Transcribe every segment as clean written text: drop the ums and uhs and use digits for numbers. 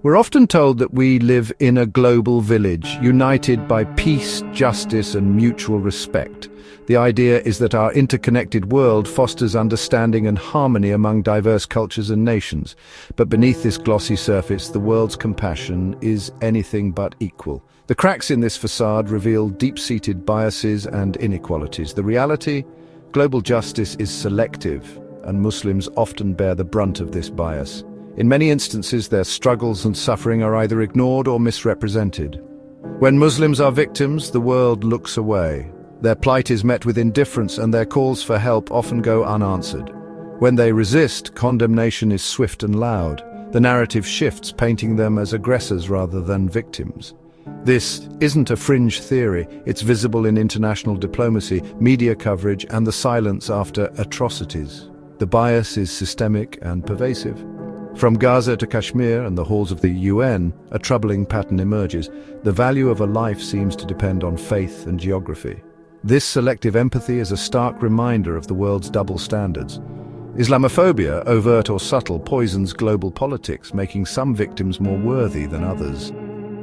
We're often told that we live in a global village, united by peace, justice, and mutual respect. The idea is that our interconnected world fosters understanding and harmony among diverse cultures and nations. But beneath this glossy surface, the world's compassion is anything but equal. The cracks in this facade reveal deep-seated biases and inequalities. The reality? Global justice is selective, and Muslims often bear the brunt of this bias. In many instances, their struggles and suffering are either ignored or misrepresented. When Muslims are victims, the world looks away. Their plight is met with indifference, and their calls for help often go unanswered. When they resist, condemnation is swift and loud. The narrative shifts, painting them as aggressors rather than victims. This isn't a fringe theory. It's visible in international diplomacy, media coverage, and the silence after atrocities. The bias is systemic and pervasive. From Gaza to Kashmir and the halls of the UN, a troubling pattern emerges. The value of a life seems to depend on faith and geography. This selective empathy is a stark reminder of the world's double standards. Islamophobia, overt or subtle, poisons global politics, making some victims more worthy than others.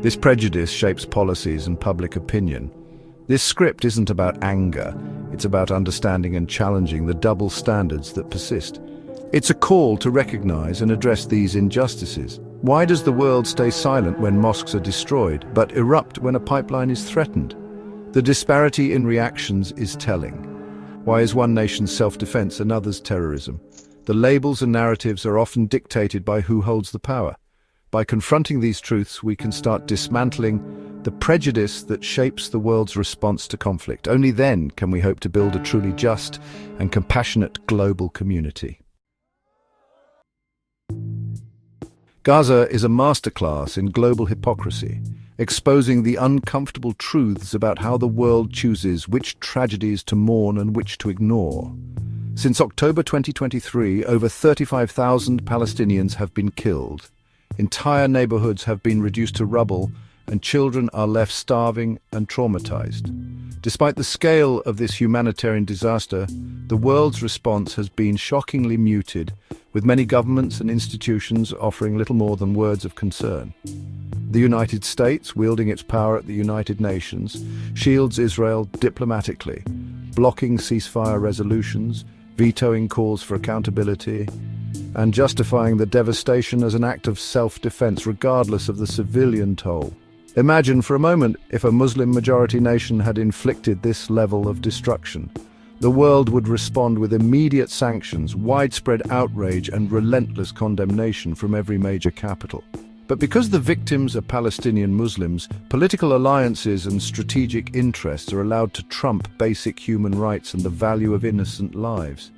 This prejudice shapes policies and public opinion. This script isn't about anger, it's about understanding and challenging the double standards that persist. It's a call to recognize and address these injustices. Why does the world stay silent when mosques are destroyed, but erupt when a pipeline is threatened? The disparity in reactions is telling. Why is one nation's self-defense another's terrorism? The labels and narratives are often dictated by who holds the power. By confronting these truths, we can start dismantling the prejudice that shapes the world's response to conflict. Only then can we hope to build a truly just and compassionate global community. Gaza is a masterclass in global hypocrisy, exposing the uncomfortable truths about how the world chooses which tragedies to mourn and which to ignore. Since October 2023, over 35,000 Palestinians have been killed. Entire neighborhoods have been reduced to rubble, and children are left starving and traumatized. Despite the scale of this humanitarian disaster, the world's response has been shockingly muted, with many governments and institutions offering little more than words of concern. The United States, wielding its power at the United Nations, shields Israel diplomatically, blocking ceasefire resolutions, vetoing calls for accountability, and justifying the devastation as an act of self-defense regardless of the civilian toll. Imagine for a moment if a Muslim-majority nation had inflicted this level of destruction. The world would respond with immediate sanctions, widespread outrage, and relentless condemnation from every major capital. But because the victims are Palestinian Muslims, political alliances and strategic interests are allowed to trump basic human rights and the value of innocent lives.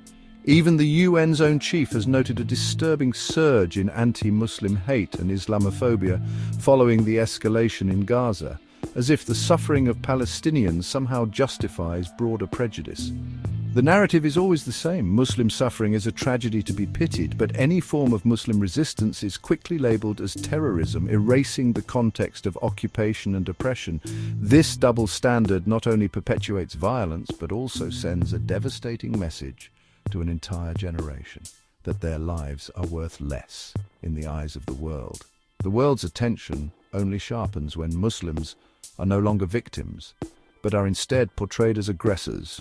Even the UN's own chief has noted a disturbing surge in anti-Muslim hate and Islamophobia following the escalation in Gaza, as if the suffering of Palestinians somehow justifies broader prejudice. The narrative is always the same. Muslim suffering is a tragedy to be pitied, but any form of Muslim resistance is quickly labeled as terrorism, erasing the context of occupation and oppression. This double standard not only perpetuates violence, but also sends a devastating message to an entire generation that their lives are worth less in the eyes of the world. The world's attention only sharpens when Muslims are no longer victims, but are instead portrayed as aggressors,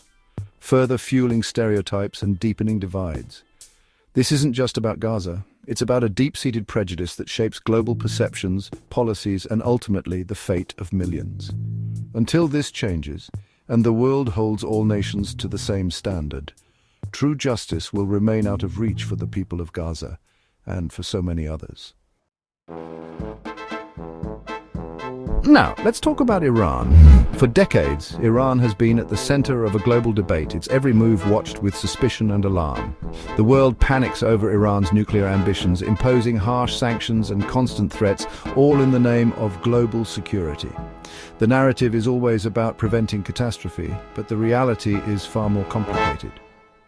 further fueling stereotypes and deepening divides. This isn't just about Gaza. It's about a deep-seated prejudice that shapes global perceptions, policies, and ultimately the fate of millions. Until this changes, and the world holds all nations to the same standard, true justice will remain out of reach for the people of Gaza and for so many others. Now, let's talk about Iran. For decades, Iran has been at the center of a global debate, its every move watched with suspicion and alarm. The world panics over Iran's nuclear ambitions, imposing harsh sanctions and constant threats, all in the name of global security. The narrative is always about preventing catastrophe, but the reality is far more complicated.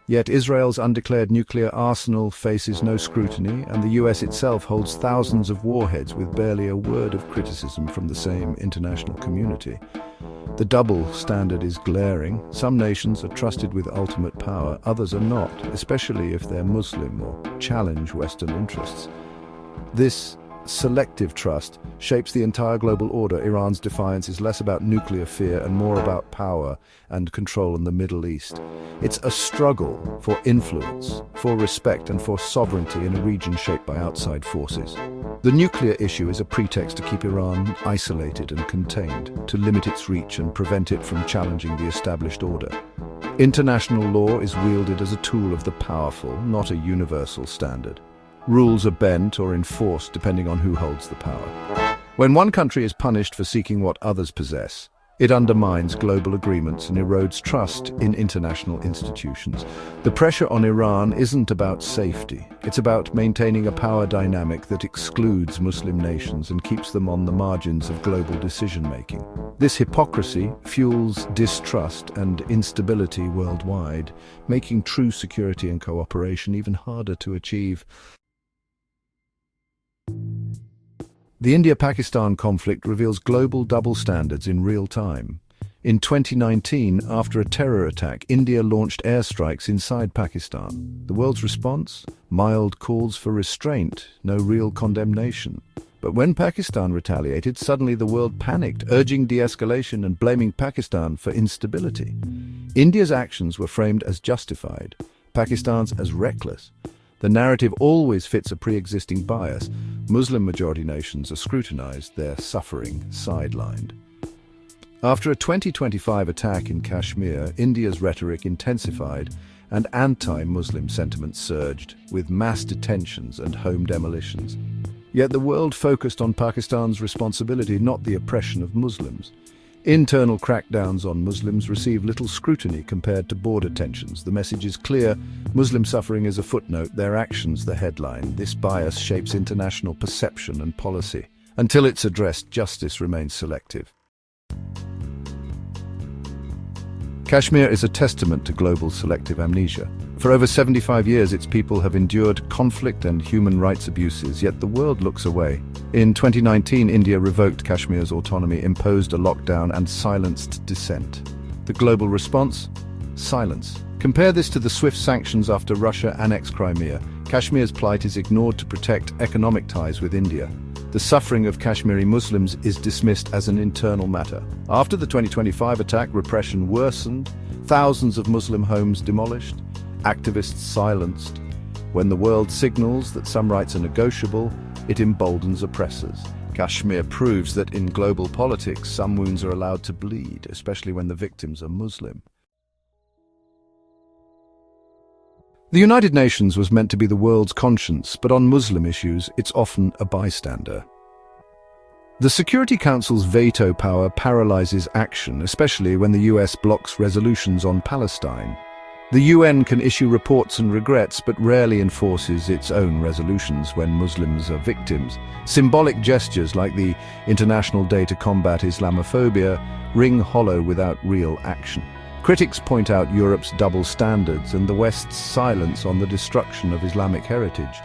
Yet Israel's undeclared nuclear arsenal faces no scrutiny, and the US itself holds thousands of warheads with barely a word of criticism from the same international community. The double standard is glaring. Some nations are trusted with ultimate power, others are not, especially if they're Muslim or challenge Western interests. This selective trust shapes the entire global order. Iran's defiance is less about nuclear fear and more about power and control in the Middle East. It's a struggle for influence, for respect, and for sovereignty in a region shaped by outside forces. The nuclear issue is a pretext to keep Iran isolated and contained, to limit its reach and prevent it from challenging the established order. International law is wielded as a tool of the powerful, not a universal standard. Rules are bent or enforced depending on who holds the power. When one country is punished for seeking what others possess, it undermines global agreements and erodes trust in international institutions. The pressure on Iran isn't about safety. It's about maintaining a power dynamic that excludes Muslim nations and keeps them on the margins of global decision-making. This hypocrisy fuels distrust and instability worldwide, making true security and cooperation even harder to achieve. The India-Pakistan conflict reveals global double standards in real time. In 2019, after a terror attack, India launched airstrikes inside Pakistan. The world's response? Mild calls for restraint, no real condemnation. But when Pakistan retaliated, suddenly the world panicked, urging de-escalation and blaming Pakistan for instability. India's actions were framed as justified, Pakistan's as reckless. The narrative always fits a pre-existing bias. Muslim-majority nations are scrutinized, their suffering sidelined. After a 2025 attack in Kashmir, India's rhetoric intensified and anti-Muslim sentiment surged, with mass detentions and home demolitions. Yet the world focused on Pakistan's responsibility, not the oppression of Muslims. Internal crackdowns on Muslims receive little scrutiny compared to border tensions. The message is clear: Muslim suffering is a footnote, their actions the headline. This bias shapes international perception and policy. Until it's addressed, justice remains selective. Kashmir is a testament to global selective amnesia. For over 75 years, its people have endured conflict and human rights abuses, yet the world looks away. In 2019, India revoked Kashmir's autonomy, imposed a lockdown, and silenced dissent. The global response? Silence. Compare this to the swift sanctions after Russia annexed Crimea. Kashmir's plight is ignored to protect economic ties with India. The suffering of Kashmiri Muslims is dismissed as an internal matter. After the 2025 attack, repression worsened, thousands of Muslim homes demolished, activists silenced. When the world signals that some rights are negotiable, it emboldens oppressors. Kashmir proves that in global politics, some wounds are allowed to bleed, especially when the victims are Muslim. The United Nations was meant to be the world's conscience, but on Muslim issues, it's often a bystander. The Security Council's veto power paralyzes action, especially when the US blocks resolutions on Palestine. The UN can issue reports and regrets, but rarely enforces its own resolutions when Muslims are victims. Symbolic gestures like the International Day to Combat Islamophobia ring hollow without real action. Critics point out Europe's double standards and the West's silence on the destruction of Islamic heritage.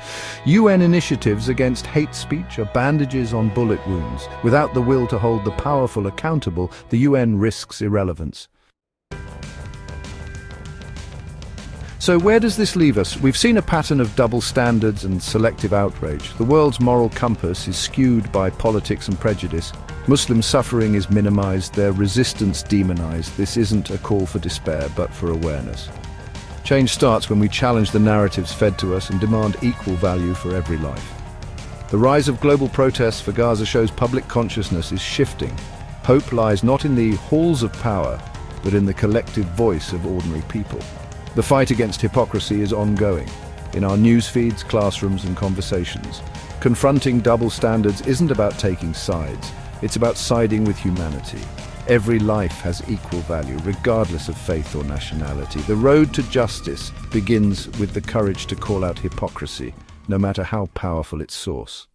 UN initiatives against hate speech are bandages on bullet wounds. Without the will to hold the powerful accountable, the UN risks irrelevance. So where does this leave us? We've seen a pattern of double standards and selective outrage. The world's moral compass is skewed by politics and prejudice. Muslim suffering is minimized, their resistance demonized. This isn't a call for despair, but for awareness. Change starts when we challenge the narratives fed to us and demand equal value for every life. The rise of global protests for Gaza shows public consciousness is shifting. Hope lies not in the halls of power, but in the collective voice of ordinary people. The fight against hypocrisy is ongoing, in our news feeds, classrooms, and conversations. Confronting double standards isn't about taking sides, it's about siding with humanity. Every life has equal value, regardless of faith or nationality. The road to justice begins with the courage to call out hypocrisy, no matter how powerful its source.